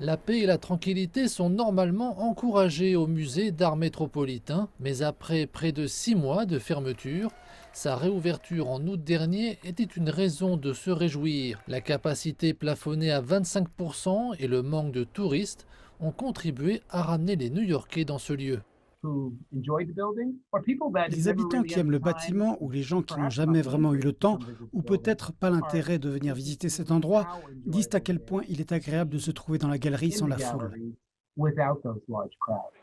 La paix et la tranquillité sont normalement encouragées au musée d'art métropolitain, mais après près de 6 mois de fermeture, sa réouverture en août dernier était une raison de se réjouir. La capacité plafonnée à 25% et le manque de touristes ont contribué à ramener les New-Yorkais dans ce lieu. Les habitants qui aiment le bâtiment ou les gens qui n'ont jamais vraiment eu le temps ou peut-être pas l'intérêt de venir visiter cet endroit disent à quel point il est agréable de se trouver dans la galerie sans la foule.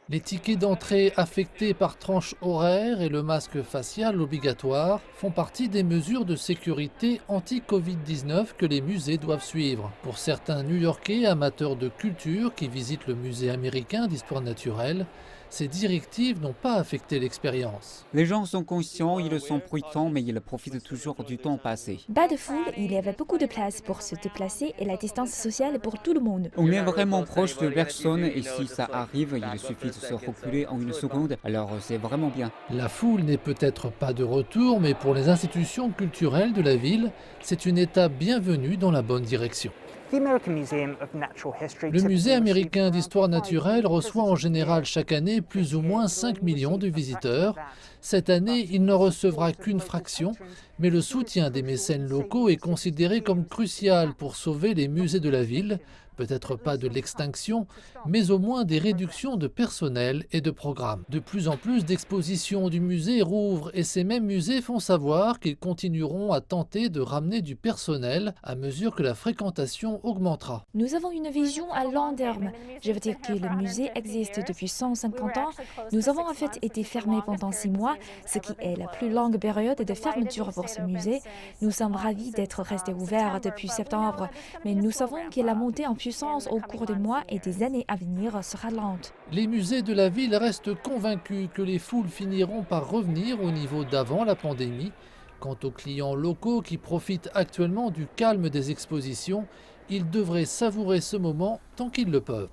Les tickets d'entrée affectés par tranche horaire et le masque facial obligatoire font partie des mesures de sécurité anti-Covid-19 que les musées doivent suivre. Pour certains New-Yorkais amateurs de culture qui visitent le musée américain d'histoire naturelle, ces directives n'ont pas affecté l'expérience. Les gens sont conscients, ils sont prudents, mais ils profitent toujours du temps passé. Pas de foule, il y avait beaucoup de place pour se déplacer et la distance sociale pour tout le monde. On est vraiment proche de personne et si ça arrive, il suffit de se reculer en une seconde, alors c'est vraiment bien. La foule n'est peut-être pas de retour, mais pour les institutions culturelles de la ville, c'est une étape bienvenue dans la bonne direction. Le musée américain d'histoire naturelle reçoit en général chaque année plus ou moins 5 millions de visiteurs. Cette année, il n'en recevra qu'une fraction, mais le soutien des mécènes locaux est considéré comme crucial pour sauver les musées de la ville, peut-être pas de l'extinction, mais au moins des réductions de personnel et de programmes. De plus en plus d'expositions du musée rouvrent et ces mêmes musées font savoir qu'ils continueront à tenter de ramener du personnel à mesure que la fréquentation augmentera. Nous avons une vision à long terme. Je veux dire que le musée existe depuis 150 ans. Nous avons en fait été fermés pendant 6 mois, ce qui est la plus longue période de fermeture pour ce musée. Nous sommes ravis d'être restés ouverts depuis septembre, mais nous savons que la montée en puissance au cours des mois et des années à venir sera lente. Les musées de la ville restent convaincus que les foules finiront par revenir au niveau d'avant la pandémie. Quant aux clients locaux qui profitent actuellement du calme des expositions, ils devraient savourer ce moment tant qu'ils le peuvent.